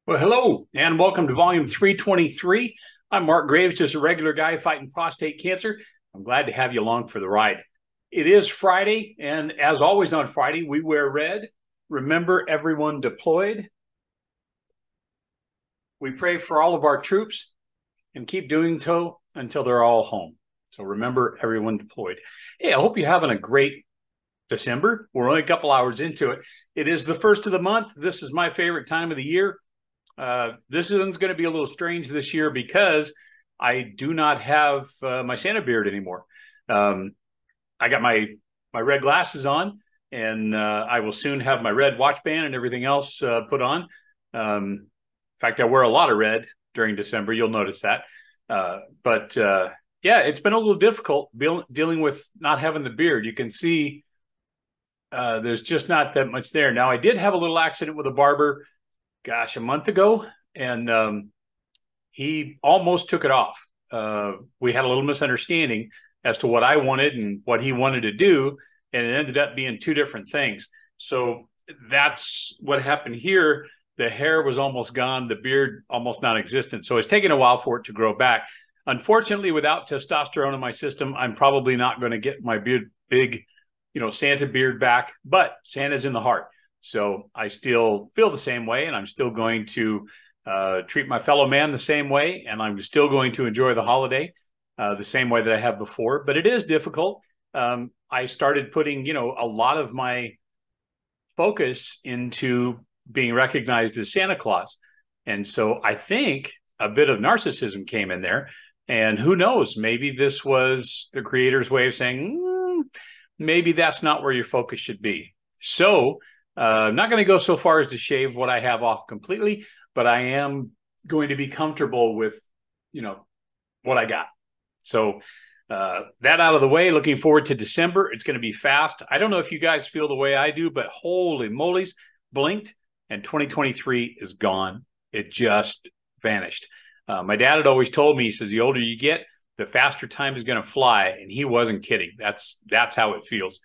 Well, hello, and welcome to volume 323. I'm Mark Graves, just a regular guy fighting prostate cancer. I'm glad to have you along for the ride. It is Friday, and as always on Friday, we wear red. Remember everyone deployed. We pray for all of our troops and keep doing so until they're all home. So remember everyone deployed. Hey, I hope you're having a great December. We're only a couple hours into it. It is the first of the month. This is my favorite time of the year. This one's going to be a little strange this year because I do not have my Santa beard anymore. I got my red glasses on, and I will soon have my red watch band and everything else put on. In fact, I wear a lot of red during December. You'll notice that. But yeah, it's been a little difficult dealing with not having the beard. You can see there's just not that much there. Now, I did have a little accident with a barber a month ago, and he almost took it off. We had a little misunderstanding as to what I wanted and what he wanted to do, and it ended up being two different things. So that's what happened here. The hair was almost gone, the beard almost non-existent. So it's taken a while for it to grow back. Unfortunately, without testosterone in my system, I'm probably not going to get my big, Santa beard back, but Santa's in the heart. So I still feel the same way, and I'm still going to treat my fellow man the same way, and I'm still going to enjoy the holiday the same way that I have before. But it is difficult. I started putting, a lot of my focus into being recognized as Santa Claus. And so I think a bit of narcissism came in there. And who knows, maybe this was the creator's way of saying, maybe that's not where your focus should be. So I'm not going to go so far as to shave what I have off completely, but I am going to be comfortable with, what I got. So that out of the way, looking forward to December. It's going to be fast. I don't know if you guys feel the way I do, but holy moly's, blinked and 2023 is gone. It just vanished. My dad had always told me, he says, the older you get, the faster time is going to fly. And he wasn't kidding. That's how it feels.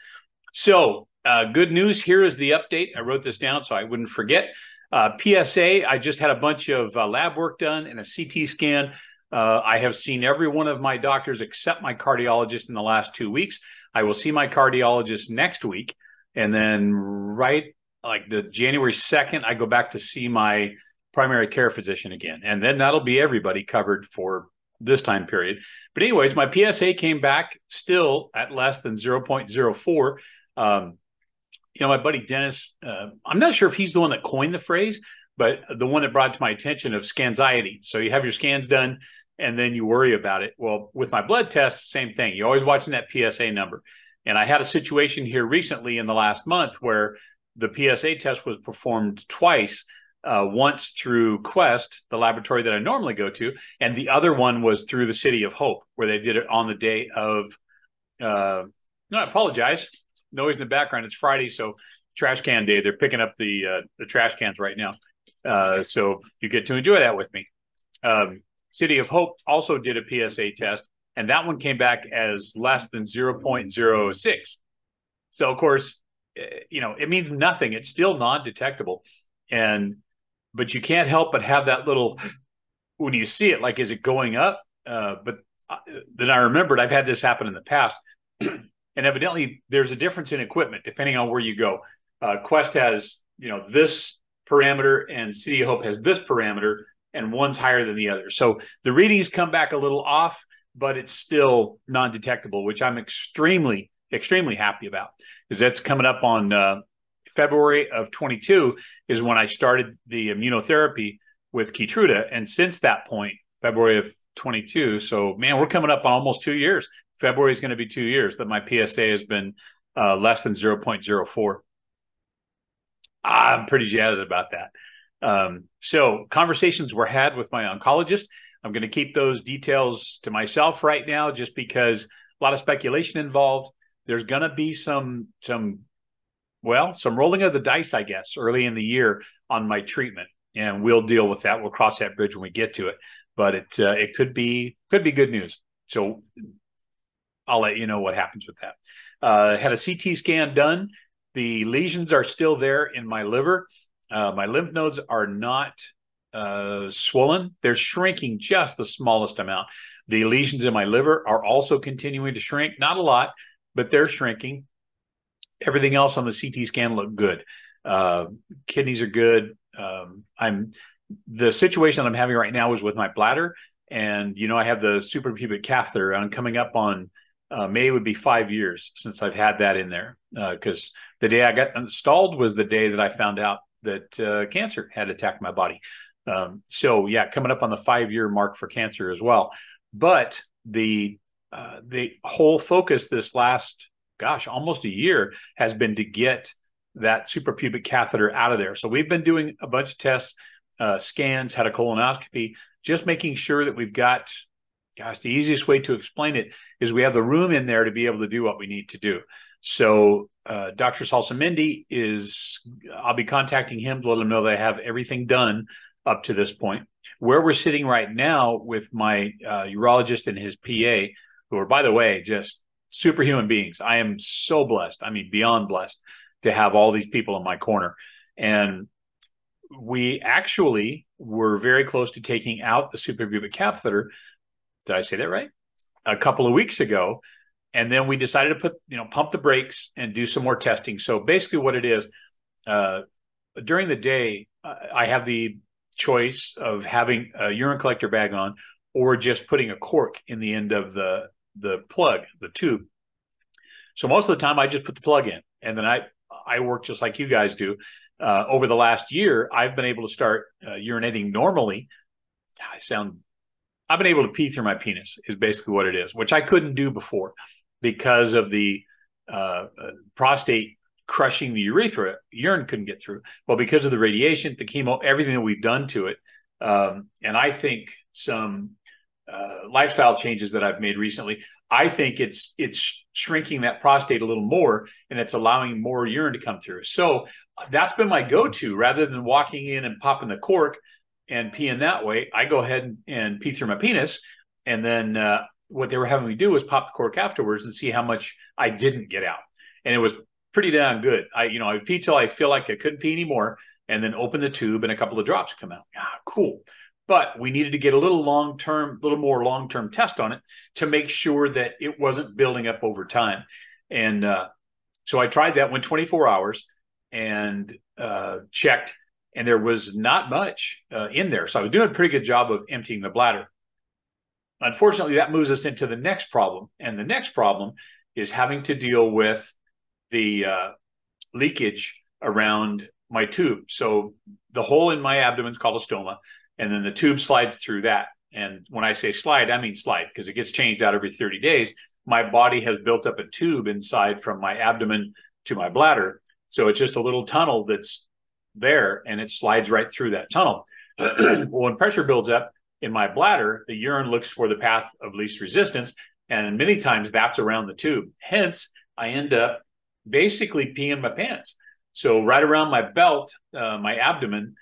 So good news. Here is the update. I wrote this down so I wouldn't forget. PSA, I just had a bunch of lab work done and a CT scan. I have seen every one of my doctors except my cardiologist in the last 2 weeks. I will see my cardiologist next week. And then like the January 2nd, I go back to see my primary care physician again. And then that'll be everybody covered for this time period. But anyways, my PSA came back still at less than 0.04. My buddy Dennis, I'm not sure if he's the one that coined the phrase, but the one that brought to my attention of scanxiety. So you have your scans done and then you worry about it. Well, with my blood tests, same thing. You're always watching that PSA number. And I had a situation here recently in the last month where the PSA test was performed twice, once through Quest, the laboratory that I normally go to, and the other one was through the City of Hope, where they did it on the day of, no, I apologize. Noise in the background. It's Friday, so trash can day. They're picking up the trash cans right now. So you get to enjoy that with me. City of Hope also did a PSA test, and that one came back as less than 0.06. So, of course, it means nothing. It's still non-detectable. But you can't help but have that little, when you see it, like, is it going up? But then I remembered I've had this happen in the past. And evidently there's a difference in equipment depending on where you go. Quest has, this parameter, and City of Hope has this parameter, and one's higher than the other. So the readings come back a little off, but it's still non-detectable, which I'm extremely, extremely happy about, because that's coming up on February of 22 is when I started the immunotherapy with Keytruda. And since that point, February of 22. So, man, we're coming up on almost 2 years. February is going to be 2 years that my PSA has been less than 0.04. I'm pretty jazzed about that. So conversations were had with my oncologist. I'm going to keep those details to myself right now, just because a lot of speculation involved. There's going to be some rolling of the dice, I guess, early in the year on my treatment, and we'll deal with that. We'll cross that bridge when we get to it. But it could be good news. So I'll let you know what happens with that. Had a CT scan done. The lesions are still there in my liver. My lymph nodes are not swollen. They're shrinking just the smallest amount. The lesions in my liver are also continuing to shrink. Not a lot, but they're shrinking. Everything else on the CT scan looked good. Kidneys are good. The situation that I'm having right now is with my bladder. And, I have the suprapubic catheter. I'm coming up on May would be 5 years since I've had that in there. Because the day I got installed was the day that I found out that cancer had attacked my body. So yeah, coming up on the 5-year mark for cancer as well. But the whole focus this last, almost a year has been to get that suprapubic catheter out of there. So we've been doing a bunch of tests, scans, had a colonoscopy, just making sure that we've got, the easiest way to explain it is we have the room in there to be able to do what we need to do. So Dr. Salsamendi I'll be contacting him to let him know that I have everything done up to this point. Where we're sitting right now with my urologist and his PA, who are, by the way, just superhuman beings. I am so blessed. I mean, beyond blessed to have all these people in my corner. And we actually were very close to taking out the suprapubic catheter. Did I say that right? A couple of weeks ago. And then we decided to pump the brakes and do some more testing. So basically what it is, during the day, I have the choice of having a urine collector bag on or just putting a cork in the end of the plug, the tube. So most of the time I just put the plug in, and then I work just like you guys do. Over the last year, I've been able to start urinating normally. I've been able to pee through my penis is basically what it is, which I couldn't do before because of the prostate crushing the urethra. Urine couldn't get through. Well, because of the radiation, the chemo, everything that we've done to it. And I think some lifestyle changes that I've made recently, I think it's shrinking that prostate a little more, and it's allowing more urine to come through. So that's been my go-to. Rather than walking in and popping the cork and peeing that way, I go ahead and pee through my penis. And then what they were having me do was pop the cork afterwards and see how much I didn't get out. And it was pretty damn good. I would pee till I feel like I couldn't pee anymore, and then open the tube and a couple of drops come out. Cool. But we needed to get a little more long-term test on it to make sure that it wasn't building up over time. And so I tried that, went 24 hours and checked, and there was not much in there. So I was doing a pretty good job of emptying the bladder. Unfortunately, that moves us into the next problem. And the next problem is having to deal with the leakage around my tube. So the hole in my abdomen is called a stoma, and then the tube slides through that. And when I say slide, I mean slide, because it gets changed out every 30 days. My body has built up a tube inside from my abdomen to my bladder. So it's just a little tunnel that's there, and it slides right through that tunnel. Well, when pressure builds up in my bladder, the urine looks for the path of least resistance, and many times that's around the tube. Hence, I end up basically peeing my pants. So right around my belt, my abdomen,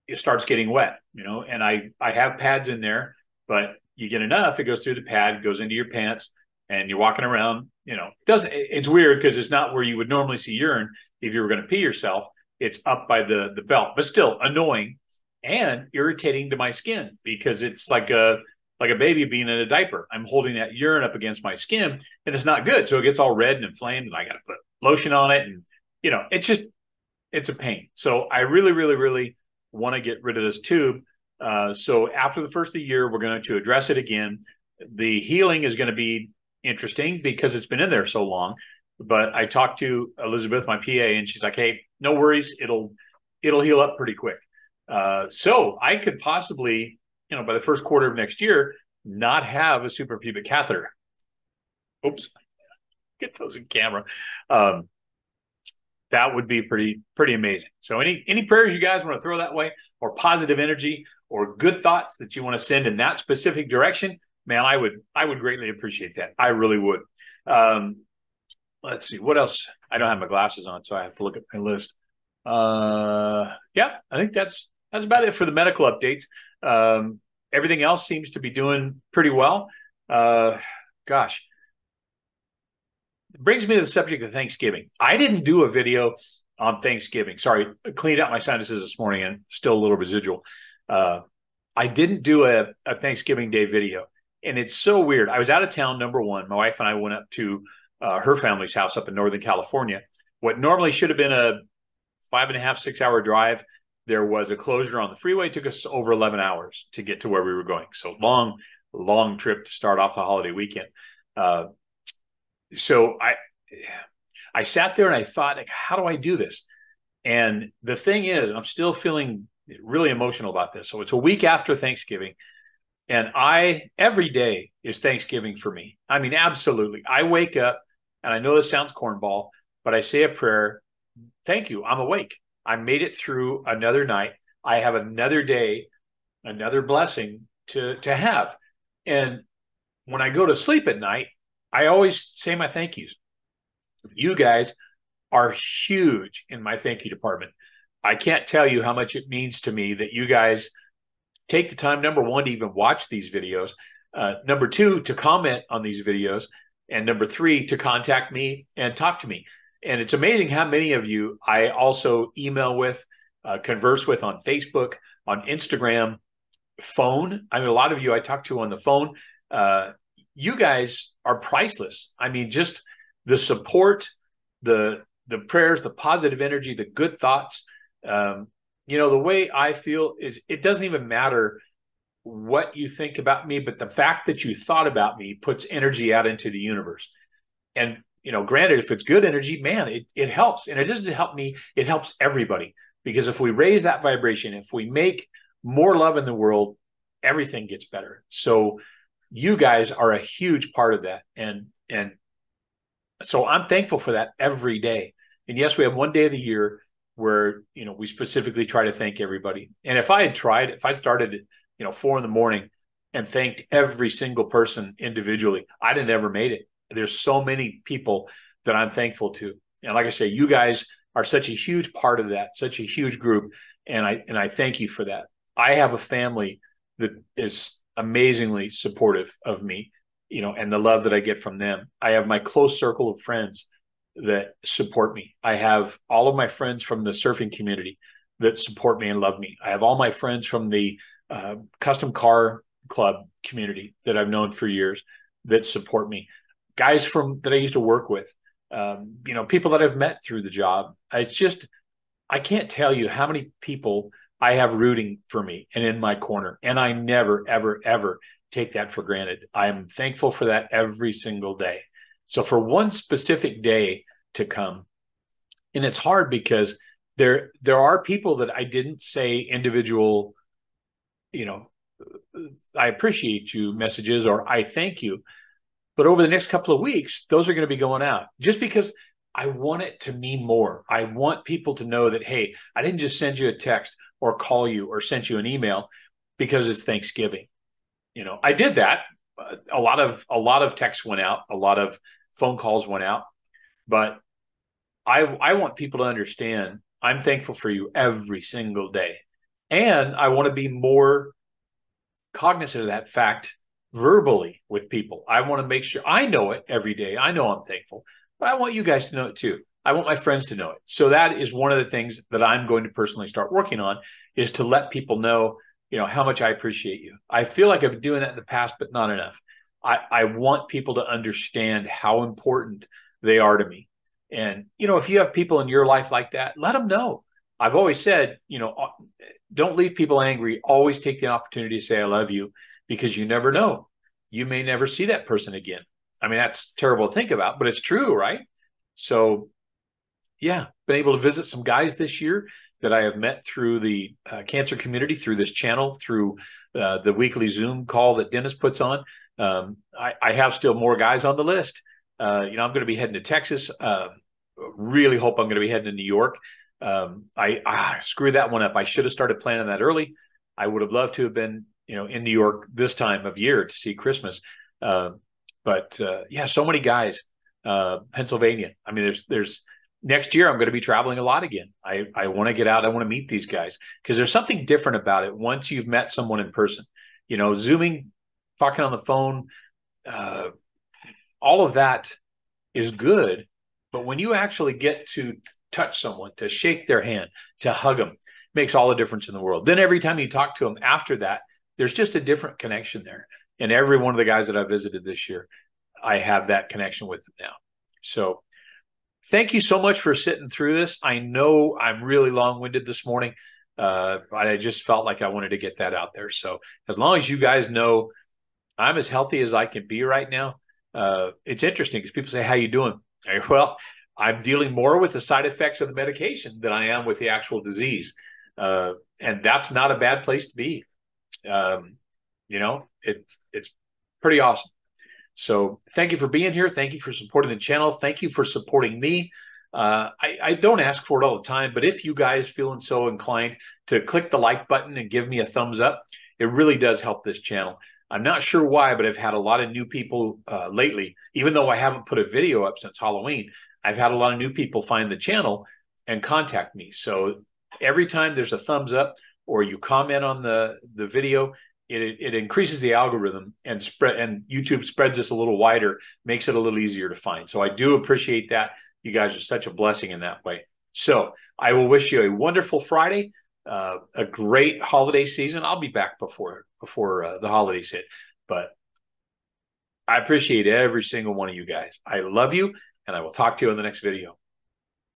it starts getting wet, and I have pads in there, but you get enough, it goes through the pad, goes into your pants, and you're walking around, it's weird because it's not where you would normally see urine if you were going to pee yourself. It's up by the belt, but still annoying and irritating to my skin because it's like a baby being in a diaper. I'm holding that urine up against my skin, and it's not good. So it gets all red and inflamed, and I got to put lotion on it. And, it's a pain. So I really, really, really want to get rid of this tube. So after the first of the year, we're going to address it again. The healing is going to be interesting because it's been in there so long. But I talked to Elizabeth, my PA, and she's like, hey, no worries. It'll heal up pretty quick. So I could possibly, by the first quarter of next year, not have a suprapubic catheter. Oops, get those in camera. That would be pretty amazing. So any prayers you guys want to throw that way, or positive energy, or good thoughts that you want to send in that specific direction, man, I would greatly appreciate that. I really would. Let's see what else. I don't have my glasses on, so I have to look at my list. Yeah, I think that's about it for the medical updates. Everything else seems to be doing pretty well. Gosh. It brings me to the subject of Thanksgiving. I didn't do a video on Thanksgiving. Sorry, I cleaned out my sinuses this morning and still a little residual. I didn't do a Thanksgiving Day video. And it's so weird. I was out of town, number one. My wife and I went up to her family's house up in Northern California. What normally should have been a 5.5, 6 hour drive, there was a closure on the freeway. It took us over 11 hours to get to where we were going. So long trip to start off the holiday weekend. So I sat there and I thought, like, how do I do this? And the thing is, I'm still feeling really emotional about this. So it's a week after Thanksgiving, and every day is Thanksgiving for me. I mean, absolutely. I wake up, and I know this sounds cornball, but I say a prayer. Thank you. I'm awake. I made it through another night. I have another day, another blessing to have. And when I go to sleep at night, I always say my thank yous. You guys are huge in my thank you department. I can't tell you how much it means to me that you guys take the time, number one, to even watch these videos, number two, to comment on these videos, and number three, to contact me and talk to me. And it's amazing how many of you I also email with, converse with on Facebook, on Instagram, phone. I mean, a lot of you I talk to on the phone. You guys are priceless. I mean, just the support, the prayers, the positive energy, the good thoughts. The way I feel is it doesn't even matter what you think about me, but the fact that you thought about me puts energy out into the universe. And, granted, if it's good energy, man, it helps. And it doesn't help me, it helps everybody. Because if we raise that vibration, if we make more love in the world, everything gets better. So you guys are a huge part of that. And so I'm thankful for that every day. And yes, we have one day of the year where, we specifically try to thank everybody. And if I started at, 4 a.m. and thanked every single person individually, I'd have never made it. There's so many people that I'm thankful to. And like I say, you guys are such a huge part of that, such a huge group. And I thank you for that. I have a family that is amazingly supportive of me, and the love that I get from them. I have my close circle of friends that support me. I have all of my friends from the surfing community that support me and love me. I have all my friends from the custom car club community that I've known for years that support me. Guys that I used to work with, people that I've met through the job. I can't tell you how many people I have rooting for me and in my corner. And I never, ever, ever take that for granted. I am thankful for that every single day. So for one specific day to come, and it's hard because there are people that I didn't say individual, I appreciate you messages or I thank you. But over the next couple of weeks, those are going to be going out just because I want it to mean more. I want people to know that, hey, I didn't just send you a text or call you or sent you an email because it's Thanksgiving. I did that. A lot of texts went out. A lot of phone calls went out. But I want people to understand I'm thankful for you every single day. And I want to be more cognizant of that fact verbally with people. I want to make sure I know it every day. I know I'm thankful, but I want you guys to know it too. I want my friends to know it. So that is one of the things that I'm going to personally start working on, is to let people know, how much I appreciate you. I feel like I've been doing that in the past, but not enough. I want people to understand how important they are to me. And, if you have people in your life like that, let them know. I've always said, don't leave people angry. Always take the opportunity to say, I love you, because you never know. You may never see that person again. I mean, that's terrible to think about, but it's true, right? So, yeah, been able to visit some guys this year that I have met through the cancer community, through this channel, through the weekly Zoom call that Dennis puts on. I have still more guys on the list. I'm going to be heading to Texas. Really hope I'm going to be heading to New York. I screwed that one up. I should have started planning that early. I would have loved to have been, in New York this time of year to see Christmas. But so many guys. Pennsylvania. I mean, there's next year I'm going to be traveling a lot again. I want to get out. I want to meet these guys because there's something different about it once you've met someone in person. Zooming, talking on the phone, all of that is good. But when you actually get to touch someone, to shake their hand, to hug them, makes all the difference in the world. Then every time you talk to them after that, there's just a different connection there. And every one of the guys that I visited this year, I have that connection with them now. So thank you so much for sitting through this. I know I'm really long-winded this morning, but I just felt like I wanted to get that out there. So as long as you guys know I'm as healthy as I can be right now, it's interesting because people say, how you doing? Well, I'm dealing more with the side effects of the medication than I am with the actual disease. And that's not a bad place to be. It's pretty awesome. So thank you for being here. Thank you for supporting the channel. Thank you for supporting me. I don't ask for it all the time, but if you guys feeling so inclined to click the like button and give me a thumbs up, it really does help this channel. I'm not sure why, but I've had a lot of new people lately. Even though I haven't put a video up since Halloween, I've had a lot of new people find the channel and contact me. So every time there's a thumbs up or you comment on the video, it increases the algorithm and YouTube spreads this a little wider, makes it a little easier to find. So I do appreciate that. You guys are such a blessing in that way. So I will wish you a wonderful Friday, a great holiday season. I'll be back before the holidays hit, but I appreciate every single one of you guys. I love you, and I will talk to you in the next video.